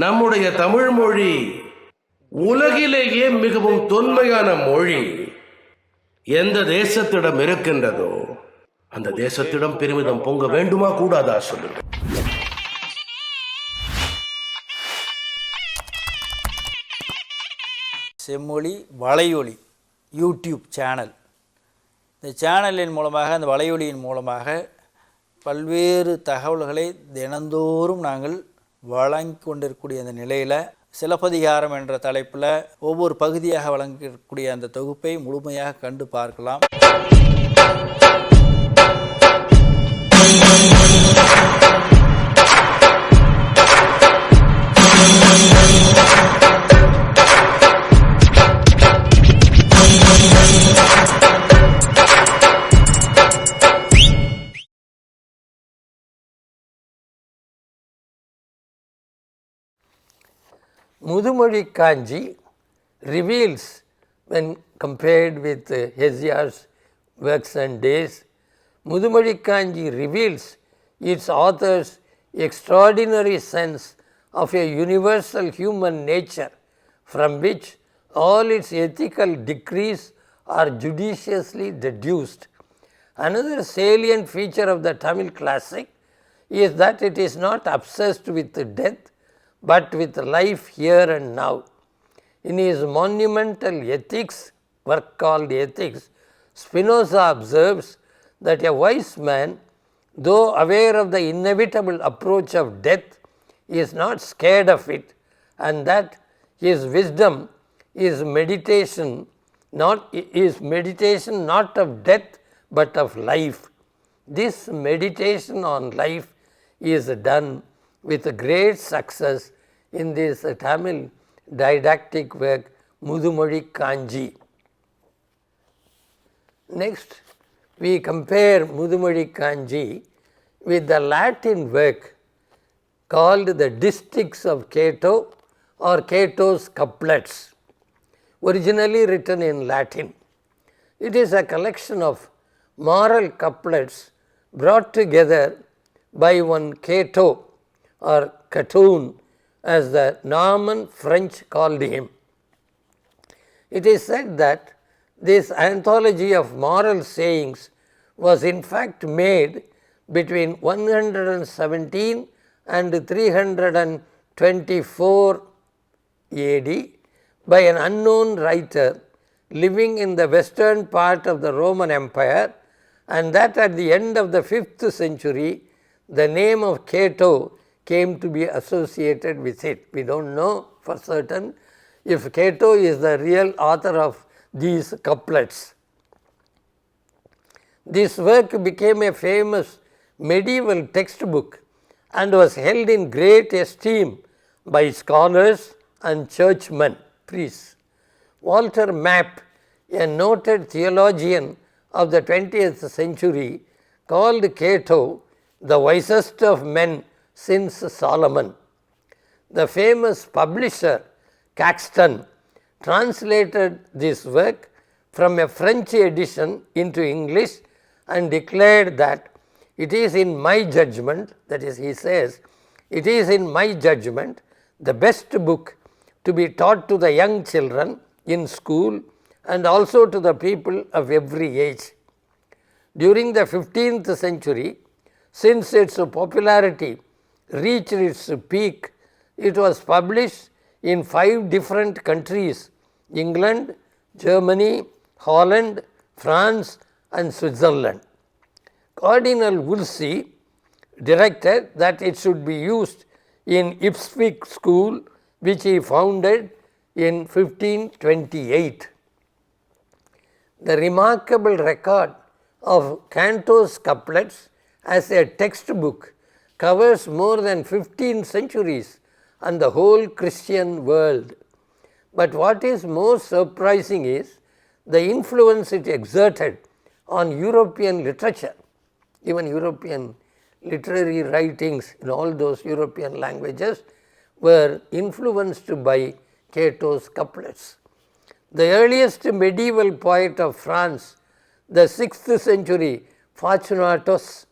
நம்முடைய தமிழ் மொழி உலகிலேயே மிகவும் தொன்மையான மொழி. எந்த தேசத்திடம் இருக்கின்றதோ அந்த தேசத்திடம் பெருமிதம் பொங்க வேண்டுமா கூடாதா சொல்லுங்க. செம்மொழி வலையொலி யூடியூப் சேனல். இந்த சேனலின் மூலமாக, அந்த வலையொலியின் மூலமாக பல்வேறு தகவல்களை தினந்தோறும் நாங்கள் வழங்கி கொண்டிருக்கக்கூடிய அந்த நிலையில் சிலப்பதிகாரம் என்ற தலைப்பில் ஒவ்வொரு பகுதியாக வழங்கக்கூடிய அந்த தொகுப்பை முழுமையாக கண்டு பார்க்கலாம். Mudumozhi Kanji reveals, when compared with Hesiod's works and days, Mudumozhi Kanji reveals its author's extraordinary sense of a universal human nature from which all its ethical decrees are judiciously deduced. Another salient feature of the Tamil classic is that it is not obsessed with death but with life here and now. In his monumental ethics, work called Ethics, Spinoza observes that a wise man, though aware of the inevitable approach of death, is not scared of it, and that his wisdom is meditation not of death but of life. This meditation on life is done with great success in this Tamil didactic work Mudumozhi Kanji. Next, we compare Mudumozhi Kanji with the Latin work called the Didactic of Cato or Cato's couplets, originally written in Latin. It is a collection of moral couplets brought together by one Cato or Catoon, as the Norman French called him. It is said that this anthology of moral sayings was in fact made between 117 and 324 AD by an unknown writer living in the western part of the Roman Empire, and that at the end of the 5th century the name of Cato came to be associated with it. We do not know for certain if Cato is the real author of these couplets. This work became a famous medieval textbook and was held in great esteem by scholars and churchmen, priests. Walter Map, a noted theologian of the 20th century, called Cato the wisest of men since Solomon. The famous publisher Caxton translated this work from a French edition into English and declared that it is in my judgment, that is, he says, it is in my judgment the best book to be taught to the young children in school and also to the people of every age. During the 15th century, since its popularity reached its peak, it was published in 5 different countries: England, Germany, Holland, France and Switzerland. Cardinal Wolsey directed that it should be used in Ipswich School, which he founded in 1528. The remarkable record of Cato's couplets as a textbook covers more than 15 centuries and the whole Christian world. But what is most surprising is the influence it exerted on European literature. Even European literary writings in all those European languages were influenced by Cato's couplets. The earliest medieval poet of France, the 6th century Fortunatus,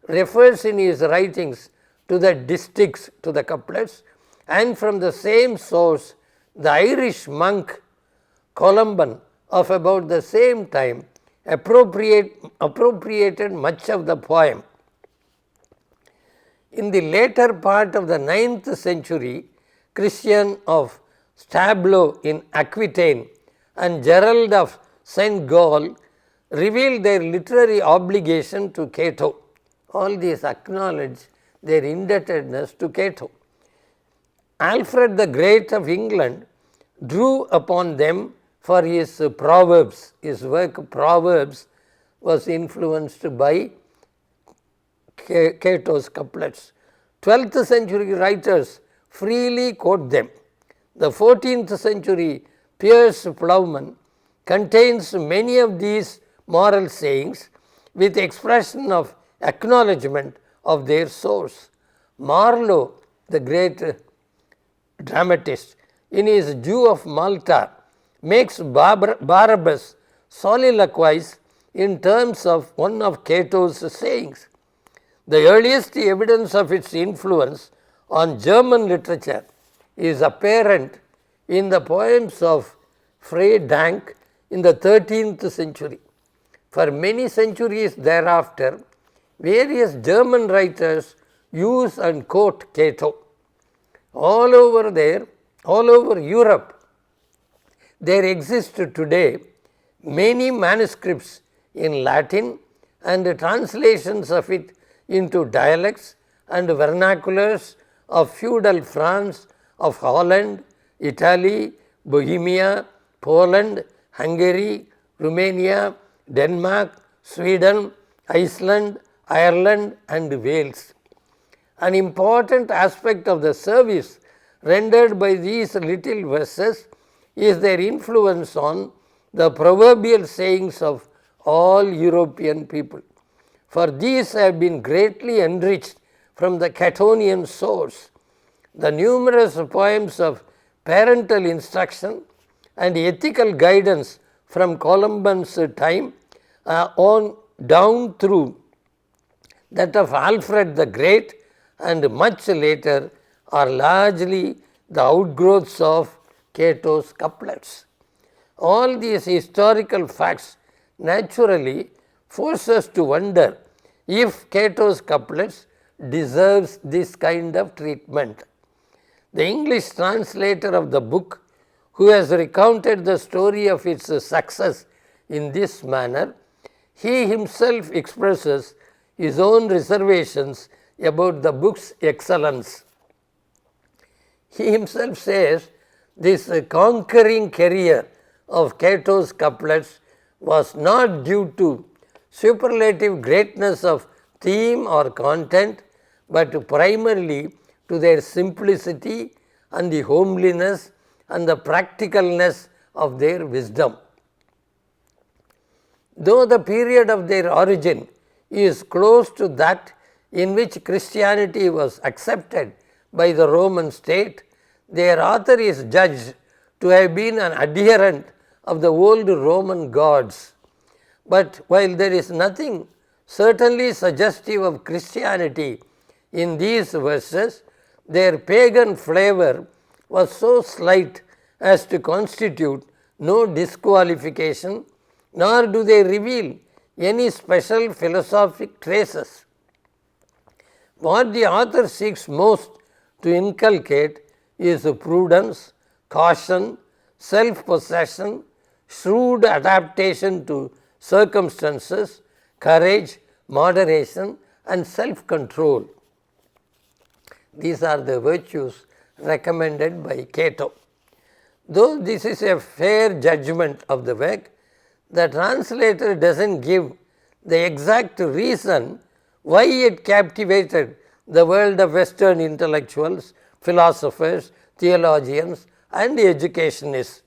refers in his writings to the distichs, to the couplets, And from the same source, the Irish monk Columban of about the same time appropriated much of the poem. In the later part of the 9th century, Christian of Stablo in Aquitaine and Gerald of St. Gall revealed their literary obligation to Cato. All these acknowledge their indebtedness to Cato. Alfred the Great of England drew upon them for his Proverbs. His work Proverbs was influenced by Cato's couplets. 12th century writers freely quote them. The 14th century Piers Plowman contains many of these moral sayings with expression of acknowledgement of their source. Marlowe, the great dramatist, in his Jew of Malta, makes Barabbas soliloquize in terms of one of Cato's sayings. The earliest evidence of its influence on German literature is apparent in the poems of Frey Dank in the 13th century. For many centuries thereafter, various German writers use and quote Cato. All over Europe, there exist today many manuscripts in Latin and translations of it into dialects and vernaculars of feudal France, of Holland, Italy, Bohemia, Poland, Hungary, Romania, Denmark, Sweden, Iceland, Ireland and Wales. An important aspect of the service rendered by these little verses is their influence on the proverbial sayings of all European people. For these have been greatly enriched from the Catonian source. The numerous poems of parental instruction and ethical guidance from Columban's time on down through that of Alfred the Great and much later are largely the outgrowths of Cato's couplets. All these historical facts naturally force us to wonder if Cato's couplets deserves this kind of treatment. The English translator of the book, who has recounted the story of its success in this manner, he himself expresses his own reservations about the book's excellence. He himself says this conquering career of Cato's couplets was not due to superlative greatness of theme or content, but primarily to their simplicity and the homeliness and the practicalness of their wisdom. Though the period of their origin is close to that in which Christianity was accepted by the Roman state, their author is judged to have been an adherent of the old Roman gods. But while there is nothing certainly suggestive of Christianity in these verses, their pagan flavor was so slight as to constitute no disqualification, nor do they reveal any special philosophic traces. What the author seeks most to inculcate is prudence, caution, self-possession, shrewd adaptation to circumstances, courage, moderation and self-control. These are the virtues recommended by Cato. Though this is a fair judgment of the work, the translator does not give the exact reason why it captivated the world of Western intellectuals, philosophers, theologians and educationists.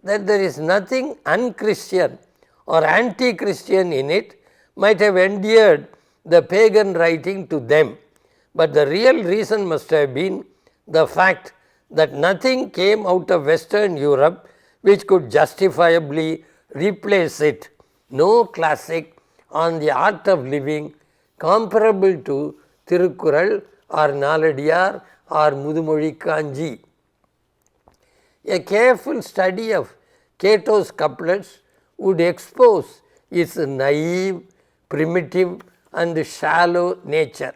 That there is nothing unchristian or anti-Christian in it might have endeared the pagan writing to them, but the real reason must have been the fact that nothing came out of Western Europe which could justifiably replace it. No classic on the art of living comparable to Tirukkural or Naladiyar or Mudumozhi Kanji. A careful study of Cato's couplets would expose its naive, primitive and shallow nature.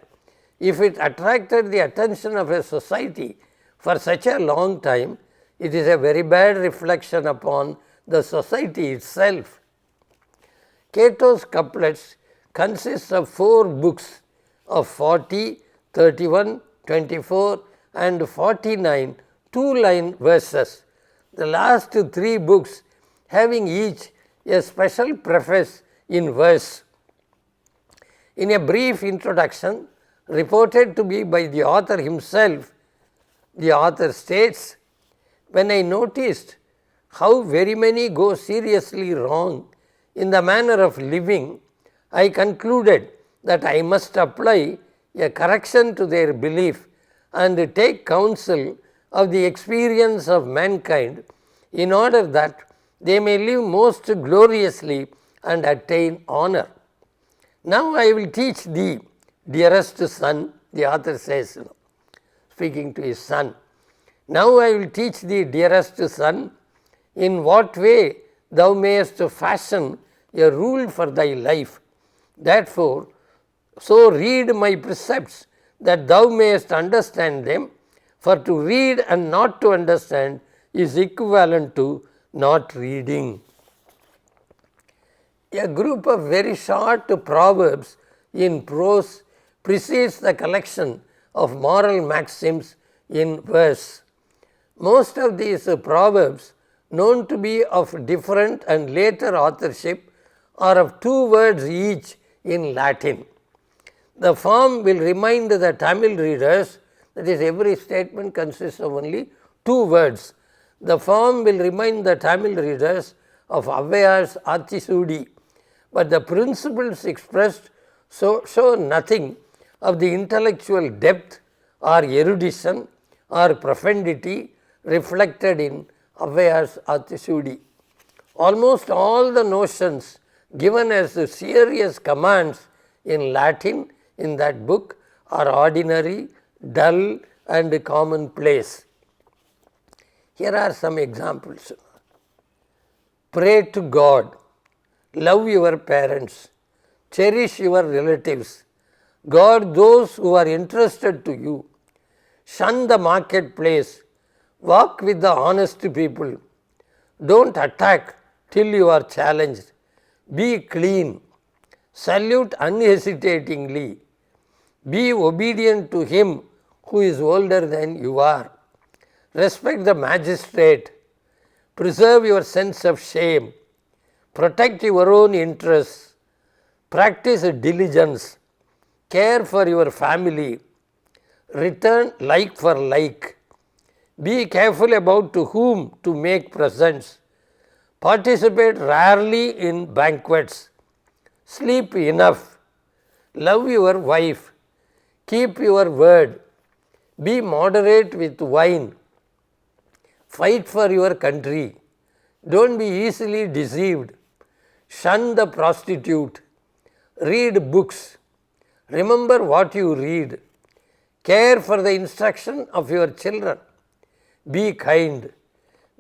If it attracted the attention of a society for such a long time, it is a very bad reflection upon the society itself. Cato's couplets consist of 4 books of 40, 31, 24 and 49 two-line verses. The last 3 books having each a special preface in verse. In a brief introduction reported to be by the author himself, the author states, "When I noticed how very many go seriously wrong in the manner of living, I concluded that I must apply a correction to their belief and take counsel of the experience of mankind in order that they may live most gloriously and attain honor. Now I will teach thee, dearest son," the author says, speaking to his son, "now I will teach thee, dearest son, in what way thou mayest fashion a rule for thy life. Therefore, so read my precepts that thou mayest understand them, for to read and not to understand is equivalent to not reading." A group of very short proverbs in prose precedes the collection of moral maxims in verse. Most of these proverbs, known to be of different and later authorship, are of 2 words each in Latin. The form will remind the Tamil readers, that is, every statement consists of only 2 words. The form will remind the Tamil readers of Avvaiyar's Athisudi, but the principles expressed show nothing of the intellectual depth or erudition or profundity reflected in Avvaiyar's Athisudi. Almost all the notions given as serious commands in Latin in that book are ordinary, dull and commonplace. Here are some examples. Pray to God, love your parents, cherish your relatives, guard those who are interested to you, shun the marketplace, walk with the honest people, don't attack till you are challenged, be clean, salute unhesitatingly, be obedient to him who is older than you are, respect the magistrate, preserve your sense of shame, protect your own interests, practice diligence, care for your family, return like for like, be careful about to whom to make presents, participate rarely in banquets, sleep enough, love your wife, keep your word, be moderate with wine, fight for your country, don't be easily deceived, shun the prostitute, read books, remember what you read, care for the instruction of your children, be kind,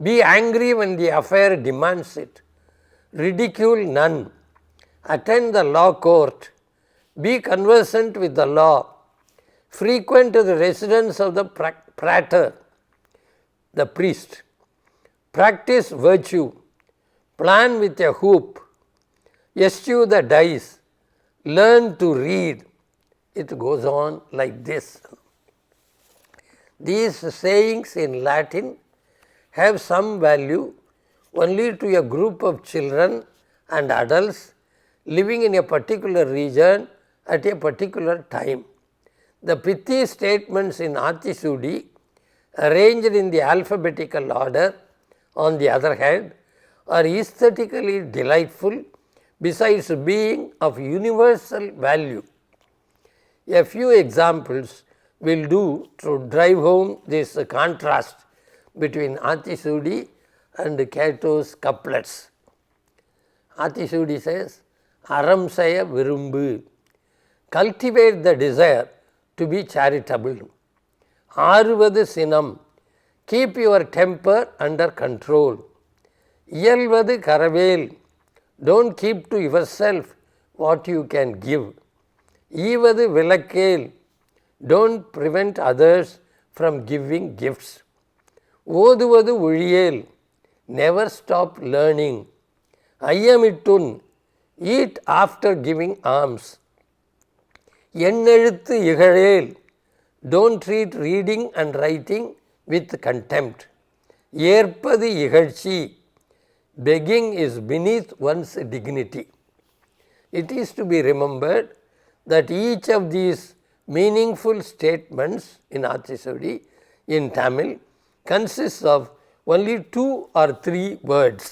be angry when the affair demands it, ridicule none, attend the law court, be conversant with the law, frequent the residence of the praetor, the priest, practice virtue, plan with a hoop, eschew the dice, learn to read. It goes on like this. These sayings in Latin have some value only to a group of children and adults living in a particular region at a particular time. The pithy statements in Athisudi, arranged in the alphabetical order, on the other hand, are aesthetically delightful besides being of universal value. A few examples will do to drive home this contrast between Athisudi and Cato's couplets. Athisudi says, "Aram saya virumbu," cultivate the desire to be charitable. ஆறுவது சினம், keep your temper under control. இயல்வது கரவேல், don't keep to yourself what you can give. ஈவது விலக்கேல், don't prevent others from giving gifts. ஓதுவது ஒழியேல், never stop learning. ஐயமிட்டுன், eat after giving alms. எண்ணெழுத்து இகழேல், don't treat reading and writing with contempt. ஏற்பது இகழ்ச்சி, begging is beneath one's dignity. It is to be remembered that each of these meaningful statements in Atisodi in Tamil consists of only 2 or 3 words.